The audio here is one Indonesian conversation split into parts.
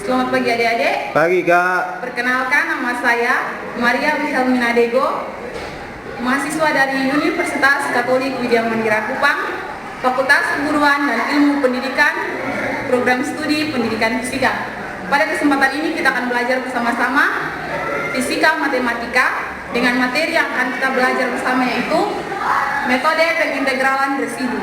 Selamat pagi adik-adik. Pagi Kak. Perkenalkan, nama saya Maria Wilhelmina Dego, mahasiswa dari Universitas Katolik Widya Mandira Kupang, Fakultas Keguruan dan Ilmu Pendidikan, Program Studi Pendidikan Fisika. Pada kesempatan ini kita akan belajar bersama-sama fisika matematika dengan materi yang akan kita belajar bersama, yaitu metode pengintegralan residu.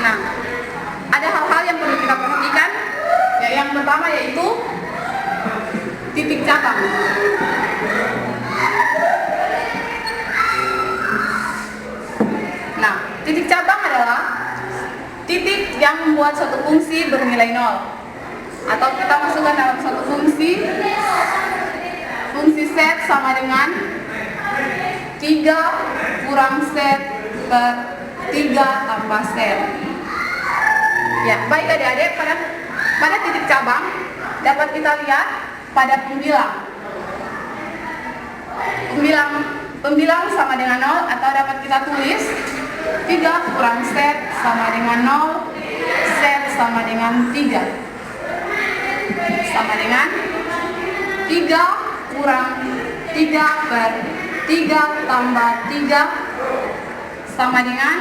Nah, ada hal-hal yang perlu kita perhatikan. Yang pertama yaitu titik cabang. Nah, titik cabang adalah titik yang membuat suatu fungsi bernilai nol, atau kita masukkan dalam suatu fungsi set sama dengan 3 kurang set per 3 tambah set. Ya, baik adik-adik, pada titik cabang dapat kita lihat pada pembilang sama dengan 0, atau dapat kita tulis 3 kurang set sama dengan 0, set sama dengan 3, sama dengan 3 kurang 3 per 3 tambah 3 sama dengan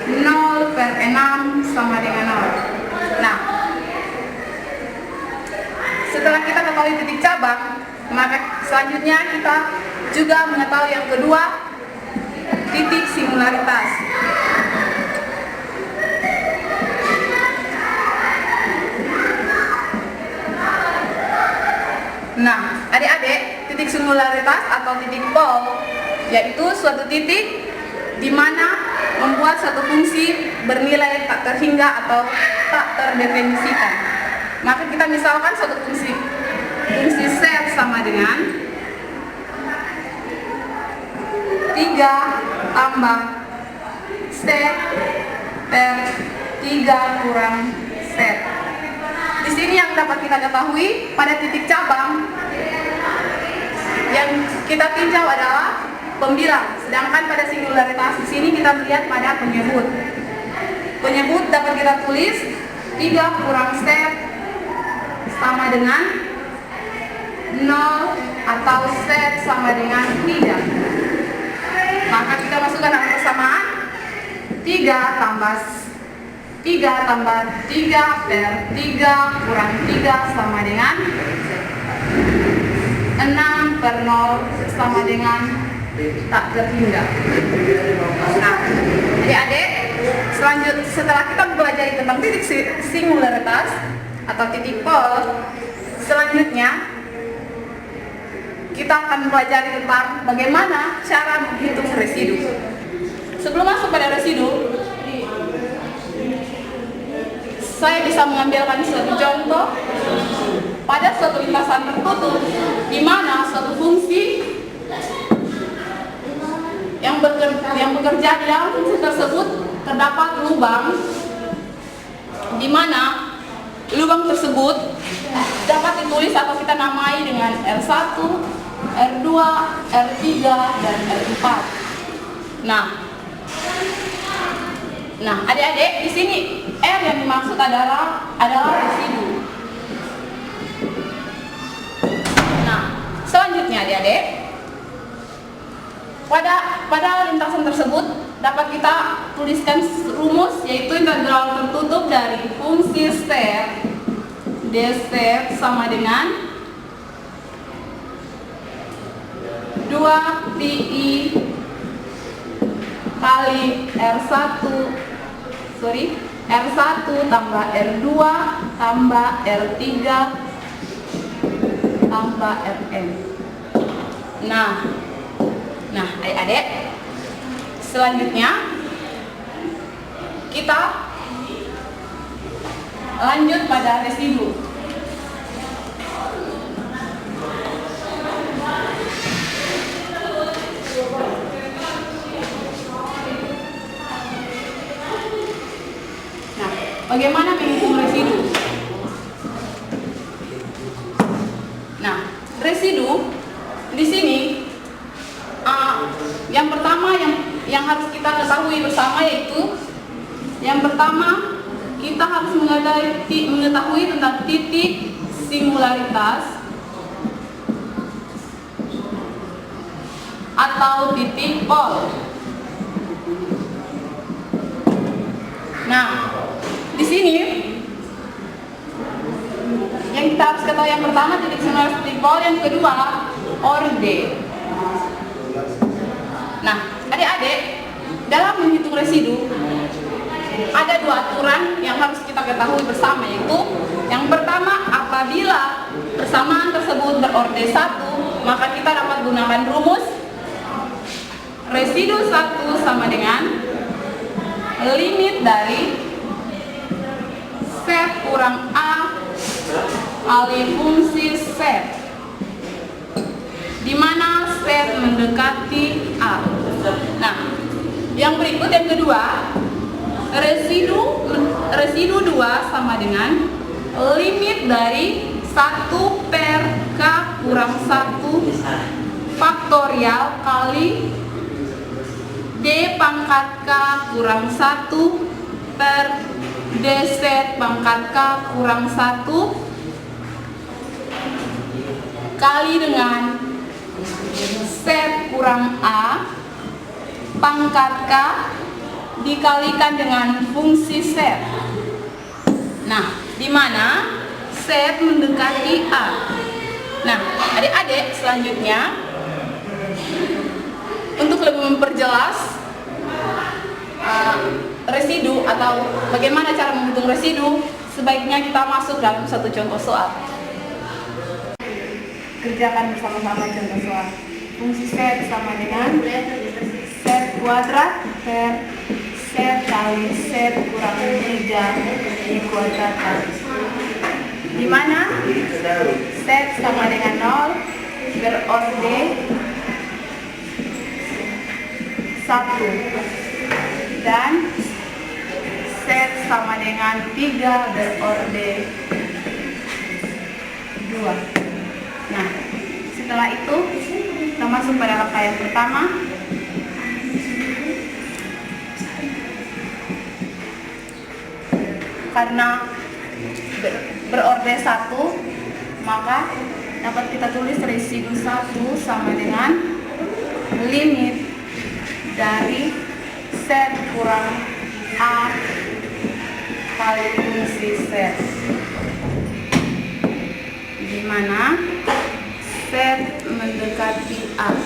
0 per 6 sama dengan 0. Nah, setelah kita ketahui titik cabang, maka selanjutnya kita juga mengetahui yang kedua, titik singularitas. Nah, adik-adik, titik singularitas atau titik pol yaitu suatu titik di mana membuat satu fungsi bernilai tak terhingga atau tak terdefinisikan. Maka kita misalkan suatu fungsi set sama dengan 3 tambah set per 3 kurang set. Di sini yang dapat kita ketahui pada titik cabang yang kita tinjau adalah pembilang, sedangkan pada singularitas di sini kita melihat pada penyebut. Penyebut dapat kita tulis 3 kurang set sama dengan 0 atau set sama dengan 3. Maka kita masukkan dalam persamaan 3 tambah 3 per 3 kurang 3 sama dengan 6 per 0 sama dengan tak terhingga. Nah, adik-adik, setelah kita belajar tentang titik singularitas atau titik pol, selanjutnya kita akan belajar tentang bagaimana cara menghitung residu. Sebelum masuk pada residu, saya bisa mengambilkan suatu contoh pada suatu lintasan tertutup di mana suatu fungsi yang bekerja di dalam fungsi tersebut terdapat lubang, di mana lubang tersebut dapat ditulis atau kita namai dengan R1, R2, R3, dan R4. Nah, adik-adik, di sini R yang dimaksud adalah residu. Nah, selanjutnya adik-adik, pada lintasan tersebut dapat kita tuliskan rumus, yaitu integral tertutup dari fungsi set d set sama dengan 2 pi kali R1 tambah R2 tambah R3 tambah Rn. Nah, adik-adik, selanjutnya kita lanjut pada residu. Nah, bagaimana menghitung residu? Nah, residu di sini yang pertama yang harus kita ketahui bersama, yaitu yang pertama kita harus mengetahui tentang titik singularitas atau titik pol. Nah, di sini yang kita harus ketahui yang pertama titik singularitas titik pol, yang kedua orde. Nah, adik-adik, dalam menghitung residu ada dua aturan yang harus kita ketahui bersama, yaitu yang pertama, apabila persamaan tersebut berorde 1, maka kita dapat gunakan rumus residu 1 sama dengan limit dari set kurang A kali fungsi set, di mana set mendekati A. Nah, yang berikut yang kedua, residu 2 sama dengan limit dari 1 per K kurang 1 faktorial kali D pangkat K kurang 1 per D set pangkat K kurang 1 kali dengan set kurang A pangkat K dikalikan dengan fungsi set. Nah, di mana set mendekati A. Nah, adik-adik, selanjutnya untuk lebih memperjelas residu atau bagaimana cara menghitung residu, sebaiknya kita masuk dalam satu contoh soal. Kerjakan bersama-sama contoh soal. Fungsi set sama dengan set kuadrat per set kali set kurang 3 dikuadratkan, di mana set sama dengan 0 berorde 1 dan set sama dengan 3 berorde 2. Nah, setelah itu kita masuk pada rangkaian pertama. Karena berorde 1, maka dapat kita tulis residu 1 sama dengan limit dari set kurang A kali fungsi set, di mana set mendekati A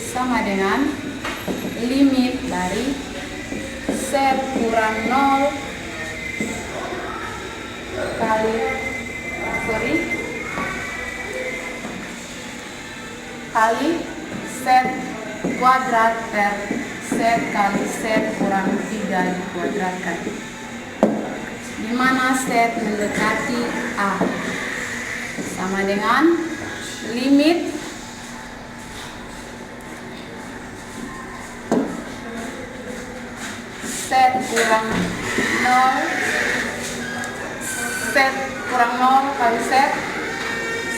sama dengan limit dari set kurang 0 kali set kuadrat per set kali set kurang 3 dikuadratkan, di mana set mendekati A sama dengan limit set kurang 0 kali set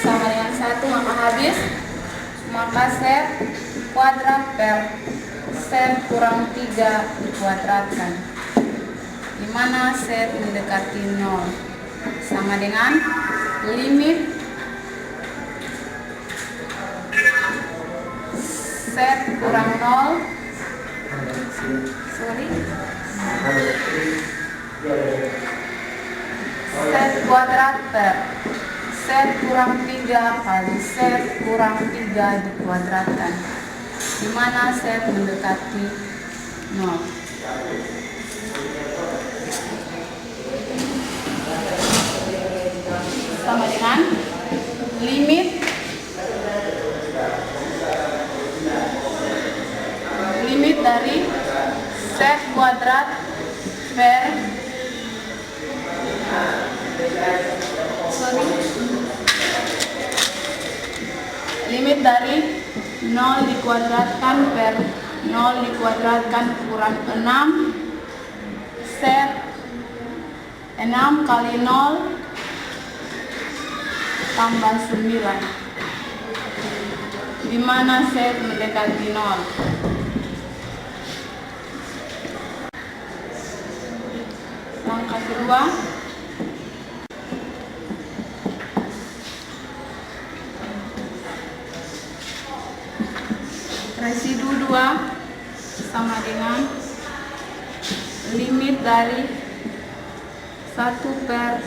sama dengan 1, maka habis, maka set kuadrat per set kurang 3 dikuadratkan, di mana set mendekati 0 sama dengan limit set kurang 0 set kuadrat per set kurang 3 kali set kurang 3 dikuadratkan, di mana set mendekati 0. Sama dengan limit dari set kuadrat per limit dari 0 dikuadratkan per 0 dikuadratkan kurang 6 set 6 kali 0 tambah 9, di mana set mendekati 0. Langkah kedua, residu 2 sama dengan limit dari 1 per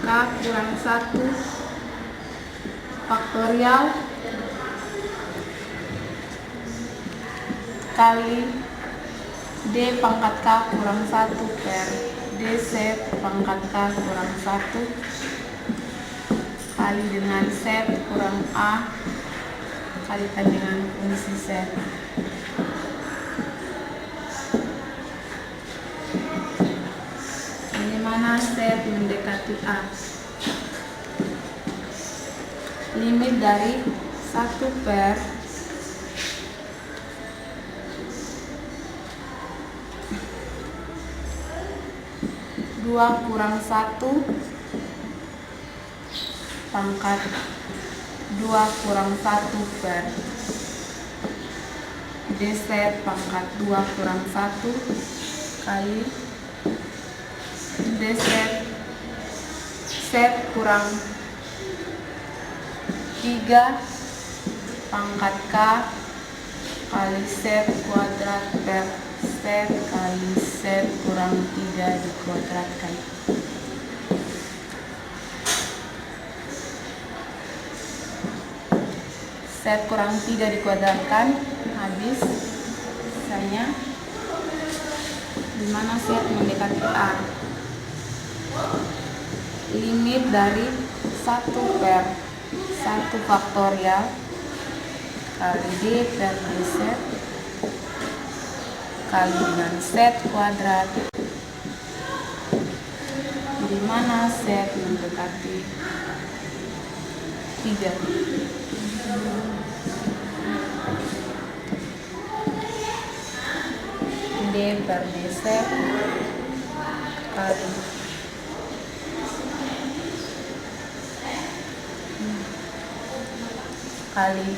K kurang 1 faktorial kali D pangkat K kurang 1 per D set pangkat K kurang 1 kali dengan set kurang A kalikan dengan fungsi set. Di mana set mendekati A. Limit dari 1 per dua kurang 1 pangkat 2 kurang 1 per D set pangkat 2 kurang 1 kali D set kurang 3 pangkat K kali set kuadrat per set kali set kurang 3 dikuadratkan. Set kurang 3 dikuadratkan habis sisanya, dimana set mendekati A. Limit dari 1 per 1 faktorial kali D per D set kali dengan set kuadrat, dimana set mendekati 3. D per D set kali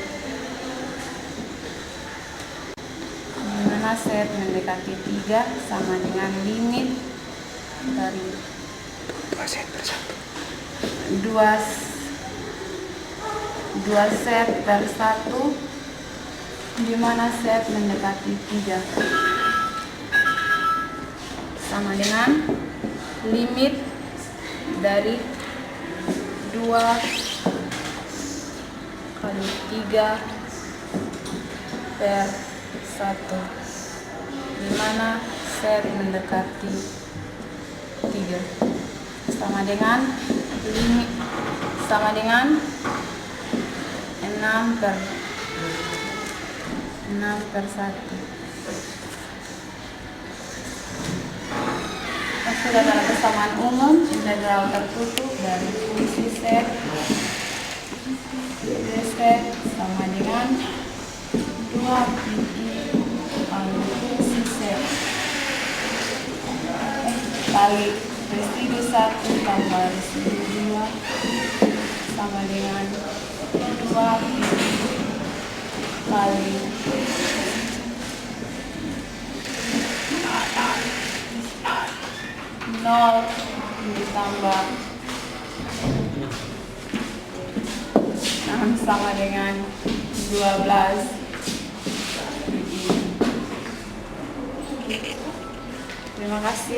dimana set mendekati 3 sama dengan limit dari 2 set per 1 2 set per 1 dimana set mendekati 3 sama dengan limit dari 2 kali 3 per 1 dimana set mendekati 3 sama dengan limit sama dengan 6 per 1. Sudah dalam persamaan umum integral tertutup dari fungsi set D set sama dengan 2 pi kali fungsi set kali residu 1 tambah residu 2 sama dengan 2 pi kali nol ditambah 6 sama dengan 12. Terima kasih.